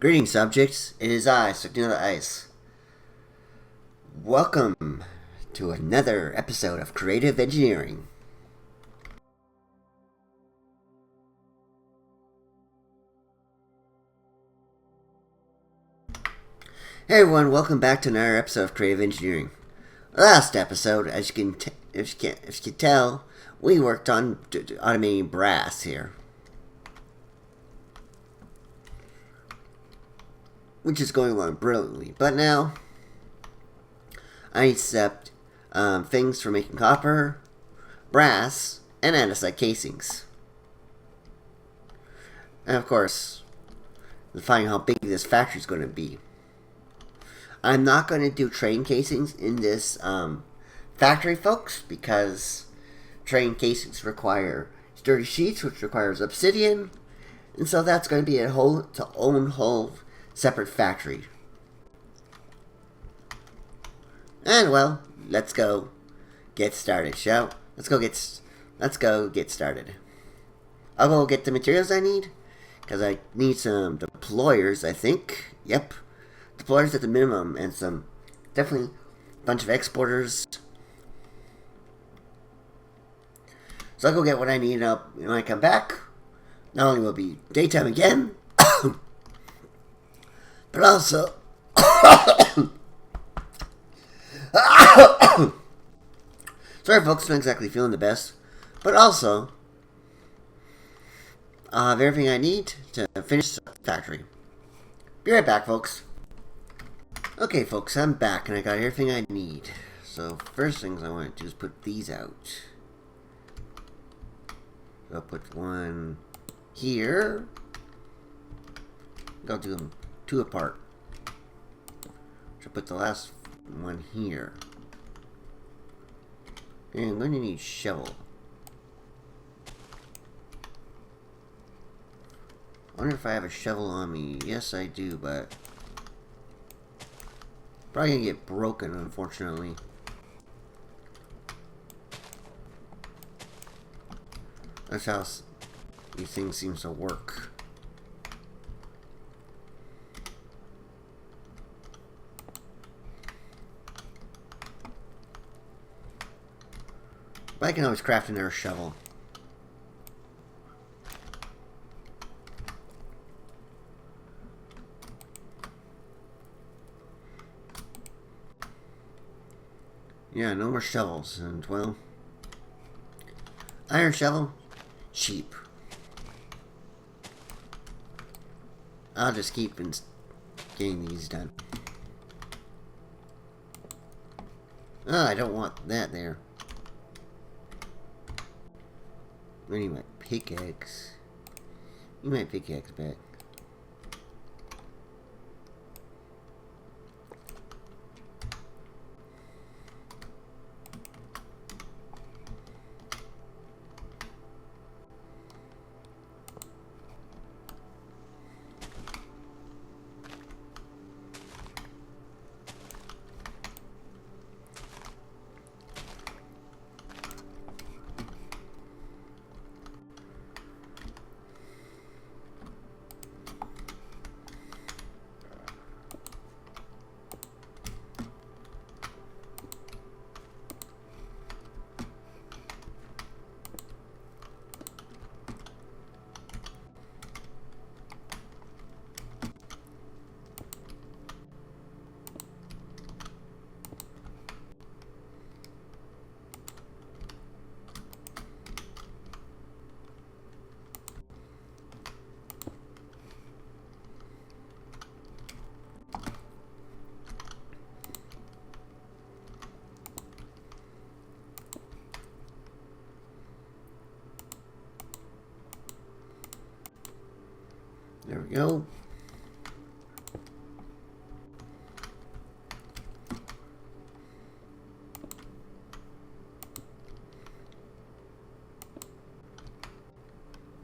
Greetings, subjects. It is I, Signal Ice. Welcome to another episode of Creative Engineering. Hey everyone, welcome back to another episode of Creative Engineering. Last episode, as you can tell, we worked on automating brass here, which is going along brilliantly. But now, I accept things for making copper, brass, and andesite casings. And of course, finding how big this factory is going to be. I'm not going to do train casings in this factory, folks, because train casings require sturdy sheets, which requires obsidian, and so that's going to be a whole separate factory. And well, let's go get started, shall? Let's go get started. I'll go get the materials I need, because I need some deployers, I think. Yep. Deployers at the minimum, and definitely a bunch of exporters. So I'll go get what I need up when I come back. Not only will it be daytime again, but also sorry folks, not exactly feeling the best, but also I'll have everything I need to finish the factory. Be right back, folks. Okay, folks, I'm back and I got everything I need. So first things I want to do is put these out. I'll put one here. I'll do them two apart. I'll put the last one here. And I'm going to need shovel. I wonder if I have a shovel on me. Yes, I do, but probably gonna get broken, unfortunately. That's how these things seem to work. But I can always craft another shovel. Yeah, no more shovels, and well, iron shovel, cheap. I'll just keep getting these done. Oh, I don't want that there. Anyway, pickaxe. You might pickaxe back. There we go.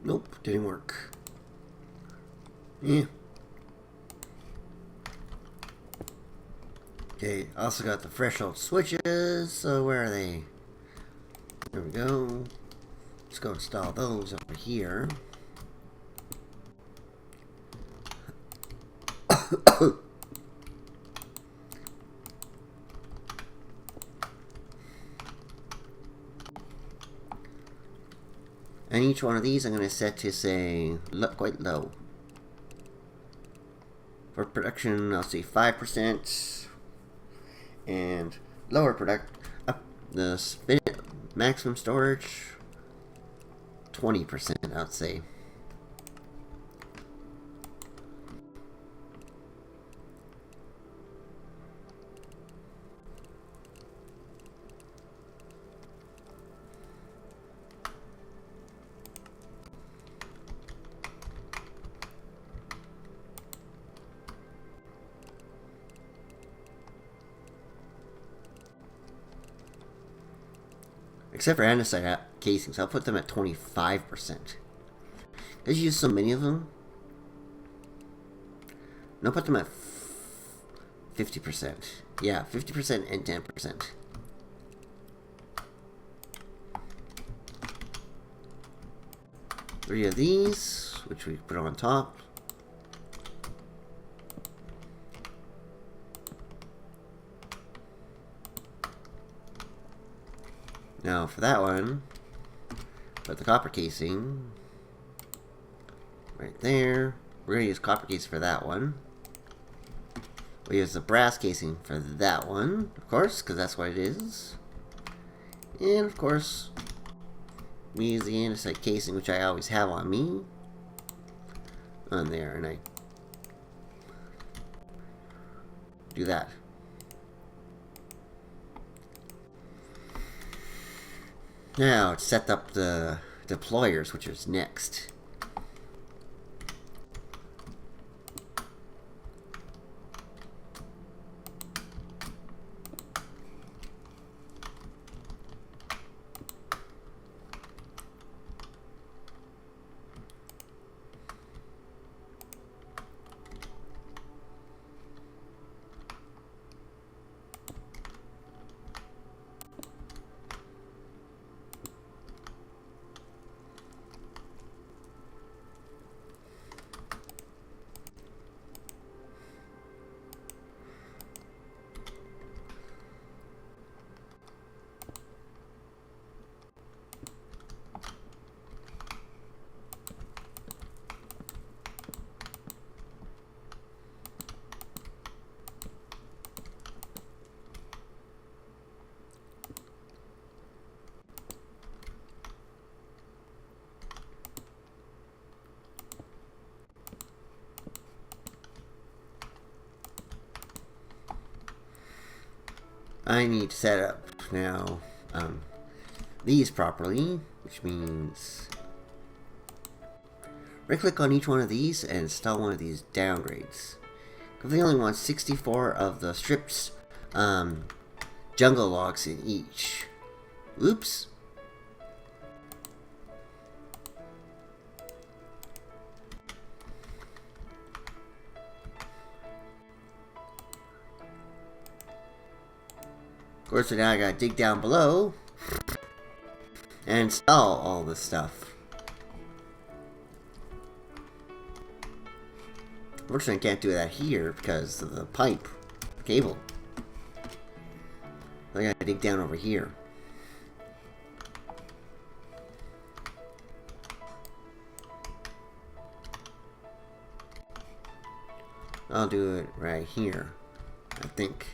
Nope, didn't work. Yeah. Okay, also got the threshold switches, so where are they? There we go. Let's go install those over here. And each one of these I'm going to set to say quite low. For production, I'll say 5%, and lower the maximum storage 20%, I'd say. Except for andesite casings, I'll put them at 25%. Because you use so many of them. No, put them at 50%. Yeah, 50% and 10%. Three of these, which we put on top. Now for that one, put the copper casing right there. We're going to use copper casing for that one. We'll use the brass casing for that one, of course, because that's what it is. And of course, we use the andesite casing, which I always have on me. On there, and I do that. Now, to set up the deployers, which is next. I need to set up now these properly, which means right click on each one of these and install one of these downgrades. Because they only want 64 of the stripped jungle logs in each. Oops. Of course, so now I gotta dig down below and install all this stuff. Unfortunately, I can't do that here because of the pipe cable. I gotta dig down over here. I'll do it right here, I think.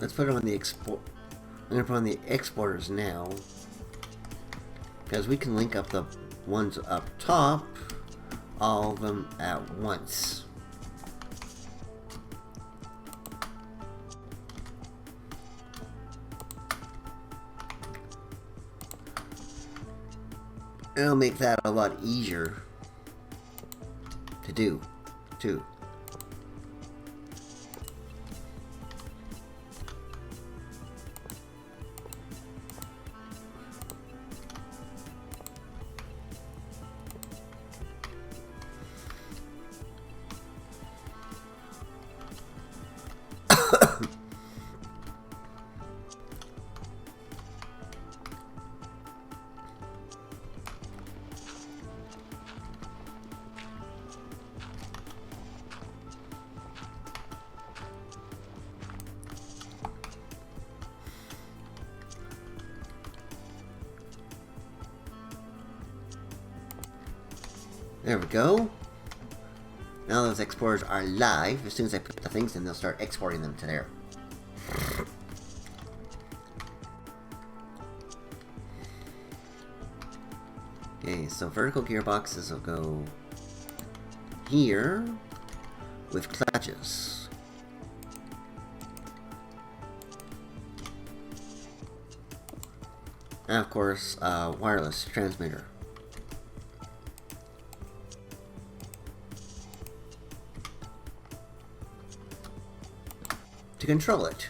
let's put it on the export. I'm gonna put on the exporters now, because we can link up the ones up top, all of them at once. It'll make that a lot easier to do, too. There we go. Now those exporters are live. As soon as I put the things in, they'll start exporting them to there. Okay, so vertical gearboxes will go here with clutches. And of course, wireless transmitter. To control it.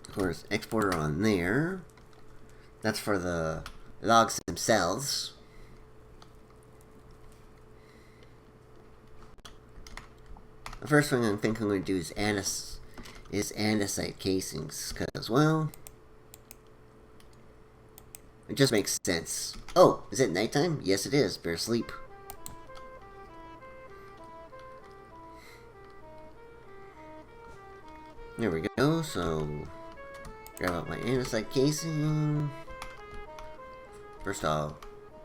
Of course, exporter on there. That's for the logs themselves. The first thing I think I'm going to do is andesite casings, because, well, it just makes sense. Oh, is it nighttime? Yes, it is. Better sleep. There we go. So, grab out my andesite casing. First, I'll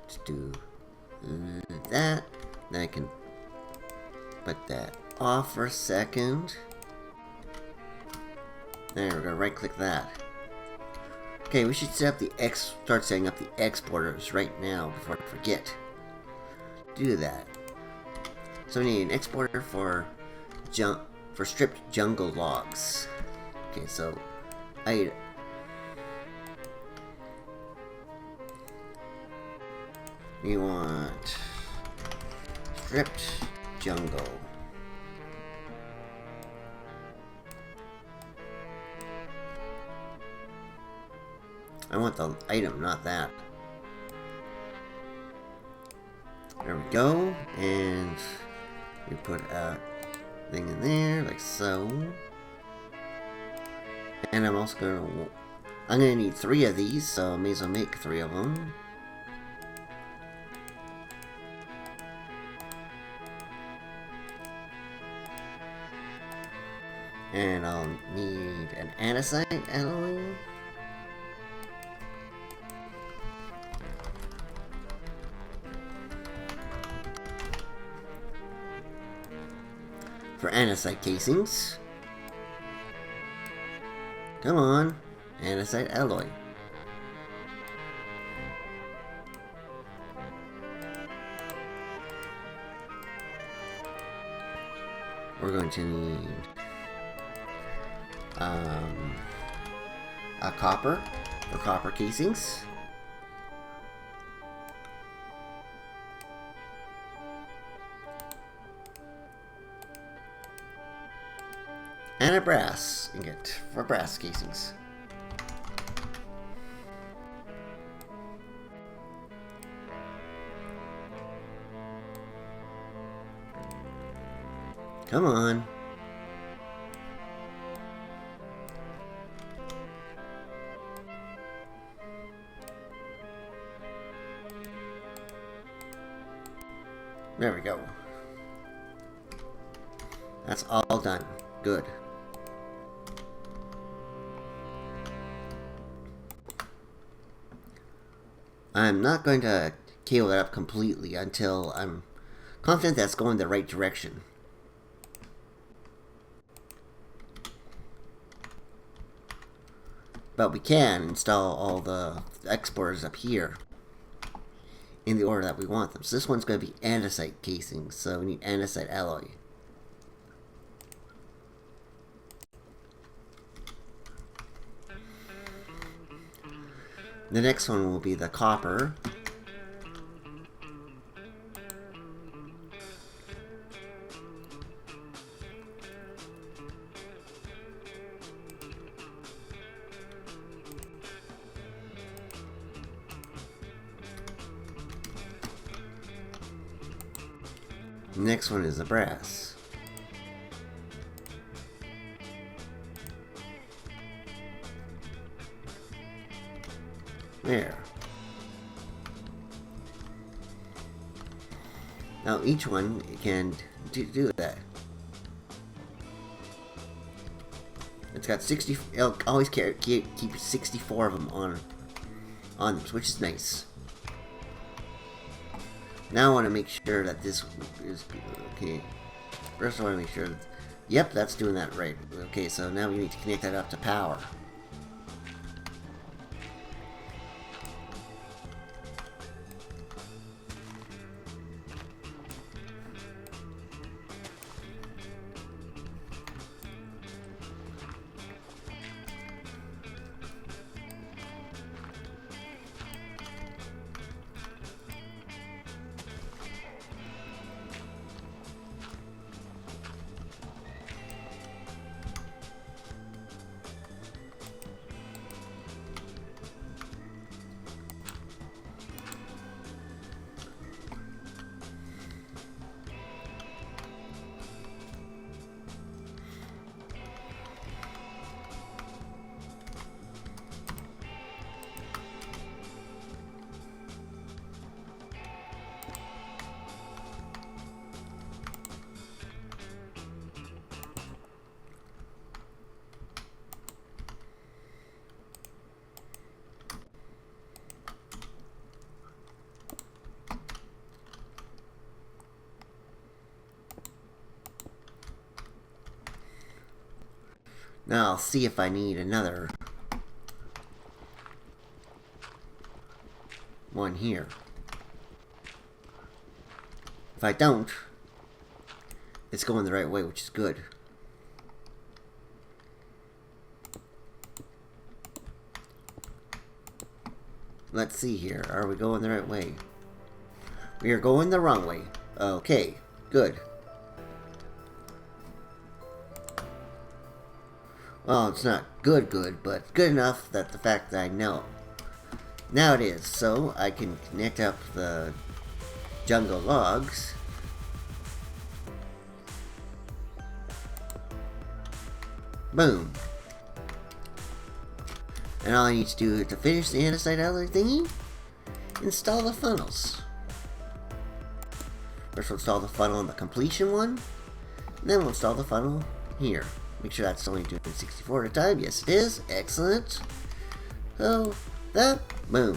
just do that. Then I can put that off for a second. There, we're gonna right-click that. Okay, we should set up start setting up the exporters right now before I forget. Do that. So we need an exporter for stripped jungle logs. Okay, so we want stripped jungle. I want the item, not that. There we go, and we put a thing in there, like so. And I'm also gonna need 3 of these, so I may as well make 3 of them. And I'll need an andesite alloy. For andesite casings. Come on, andesite alloy. We're going to need a copper for copper casings. And a brass ingot for brass casings. Come on. There we go. That's all done. Good. I'm not going to cable that up completely until I'm confident that's going the right direction. But we can install all the exporters up here in the order that we want them. So this one's going to be andesite casings, so we need andesite alloy. The next one will be the copper. The next one is the brass. There. Now each one can do that. It's got 60. It'll always keep 64 of them on them, which is nice. Now I want to make sure that this is okay. First I want to make sure that, yep, that's doing that right. Okay, so now we need to connect that up to power. Now I'll see if I need another one here. If I don't, it's going the right way, which is good. Let's see here. Are we going the right way? We are going the wrong way. Okay, good. Well, it's not good, but good enough that the fact that I know. Now it is, so I can connect up the jungle logs. Boom. And all I need to do to finish the andesite alloy thingy, install the funnels. First we'll install the funnel on the completion one, and then we'll install the funnel here. Make sure that's only doing 64 at a time. Yes, it is. Excellent. So, that, boom.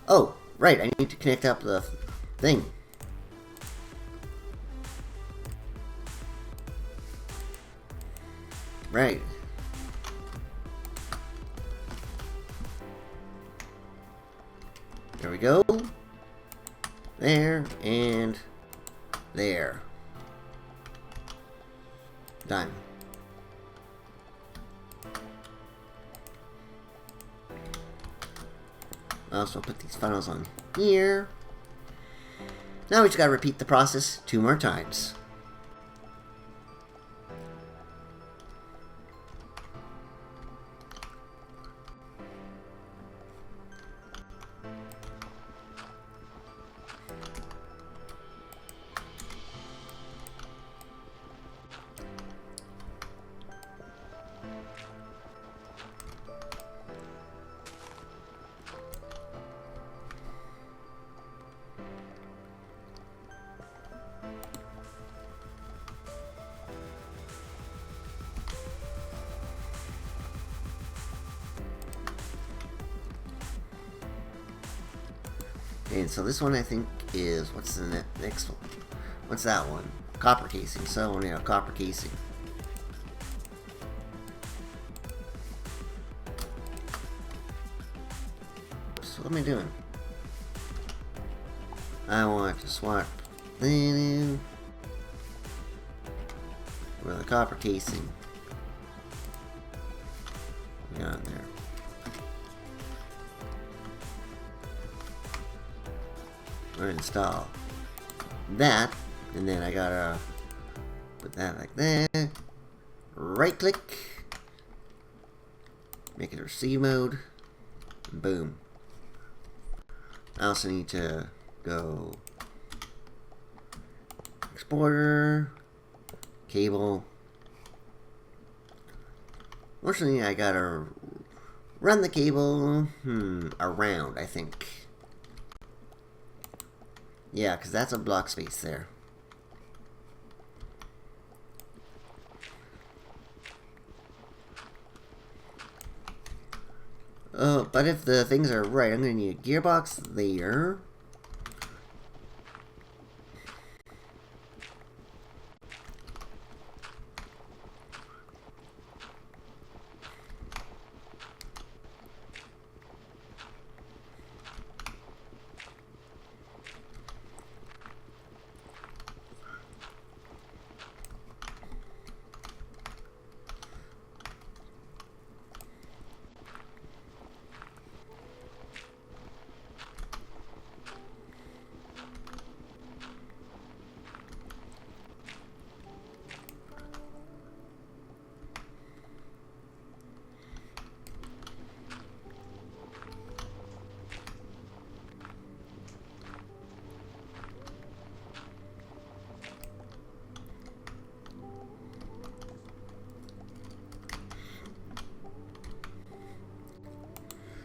Oh, right, I need to connect up the thing. Right. There we go. There, and there. Done. Also put these funnels on here. Now we just gotta repeat the process 2 more times. And so this one I think is, what's the next one? What's that one? Copper casing. So yeah, copper casing. So what am I doing? I want to swap with a copper casing. Got in there. We're gonna install that, and then I gotta put that like that. Right click, make it receive mode, and boom. I also need to go exporter, cable. Fortunately, I gotta run the cable around, I think. Yeah, because that's a block space there. Oh, but if the things are right, I'm going to need a gearbox there.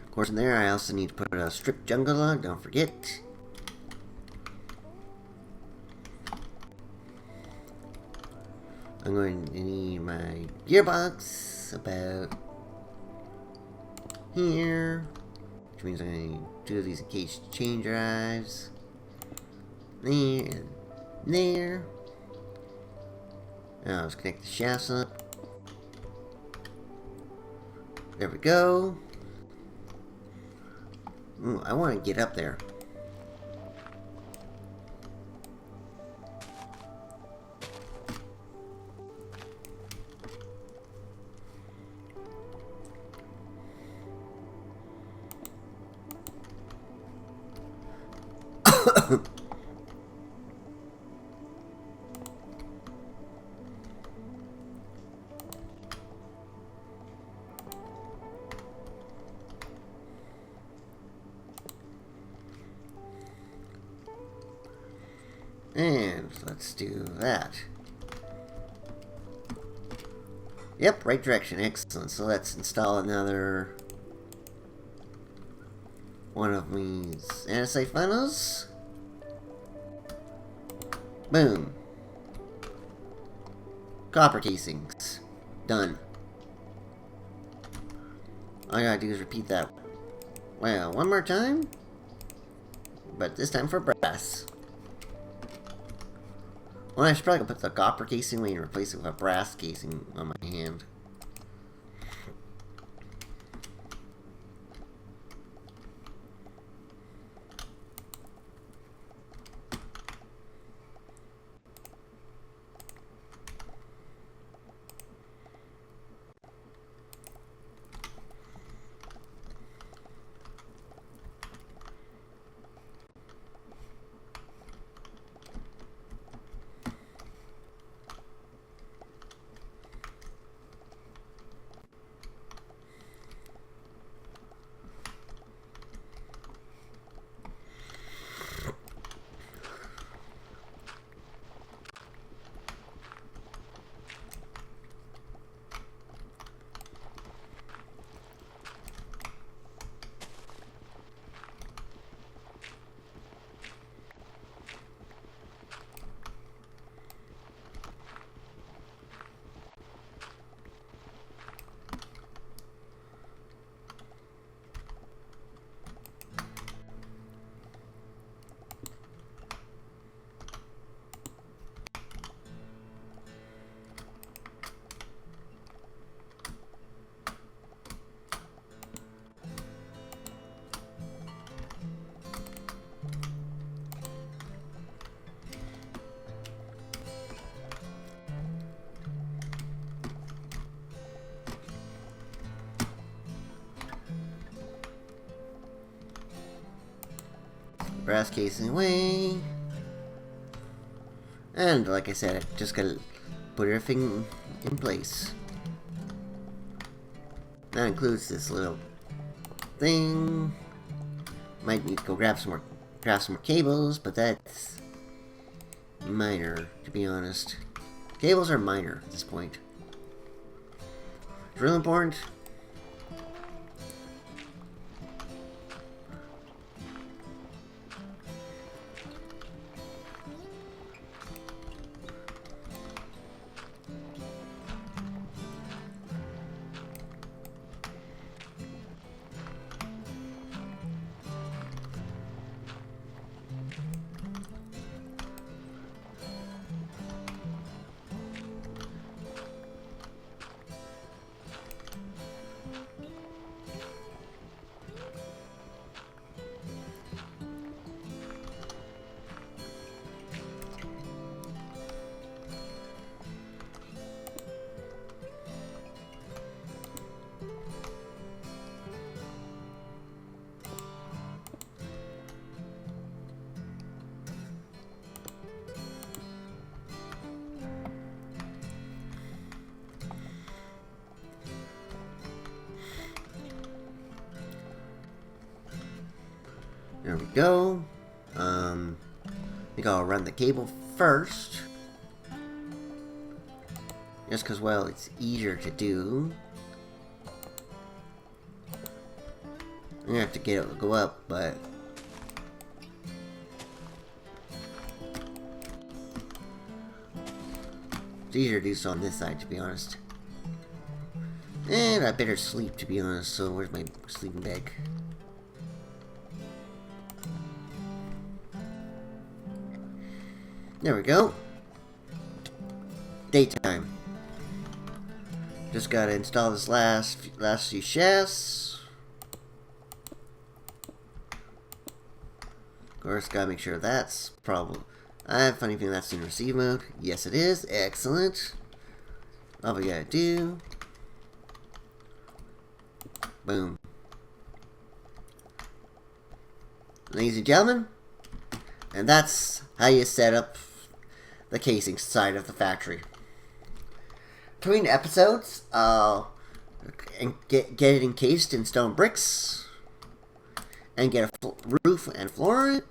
Of course, in there, I also need to put a strip jungle log, don't forget. I'm going to need my gearbox about here, which means I'm going to need two of these cage chain drives. There and there. Now let's connect the shafts up. There we go. Ooh, I want to get up there. And let's do that. Yep, right direction. Excellent. So let's install another one of these andesite funnels. Boom. Copper casings. Done. All I gotta do is repeat that. Well, one more time. But this time for brass. Well, I should probably put the copper casing away and replace it with a brass casing on my hand. brass casing away. And like I said, I just gotta put everything in place. That includes this little thing. Might need to go grab some more cables, but that's minor, to be honest. Cables are minor at this point. It's real important. There we go. I think I'll run the cable first. Just because, well, it's easier to do. I'm gonna have to get it to go up, but it's easier to do so on this side, to be honest. And I better sleep, to be honest, so where's my sleeping bag? There we go. Daytime. Just gotta install this last few shafts. Of course, gotta make sure that's probably. I have a funny feeling that's in receive mode. Yes, it is. Excellent. All we gotta do. Boom. Ladies and gentlemen, and that's how you set up the casing side of the factory. Between episodes, and get it encased in stone bricks, and get a roof and floor on it.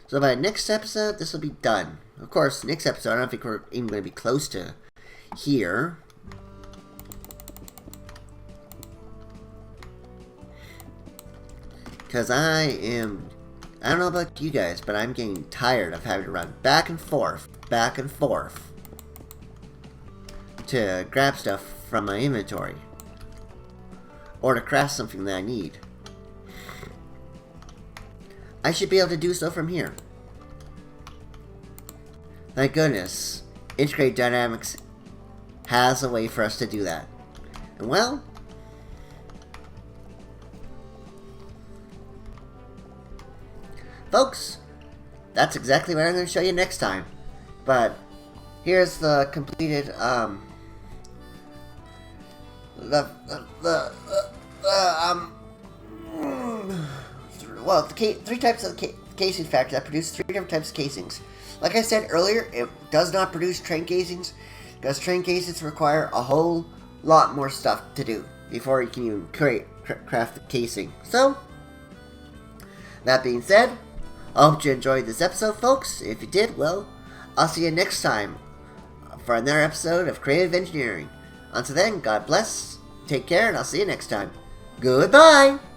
So by next episode, this will be done. Of course, next episode, I don't think we're even going to be close to here. Because I don't know about you guys, but I'm getting tired of having to run back and forth to grab stuff from my inventory. Or to craft something that I need. I should be able to do so from here. Thank goodness, Integrated Dynamics has a way for us to do that. And well, folks, that's exactly what I'm going to show you next time. But here's the completed well, three types of casing factory that produce 3 different types of casings. Like I said earlier, it does not produce train casings because train casings require a whole lot more stuff to do before you can even craft the casing. So, that being said, I hope you enjoyed this episode, folks. If you did, well, I'll see you next time for another episode of Creative Engineering. Until then, God bless, take care, and I'll see you next time. Goodbye!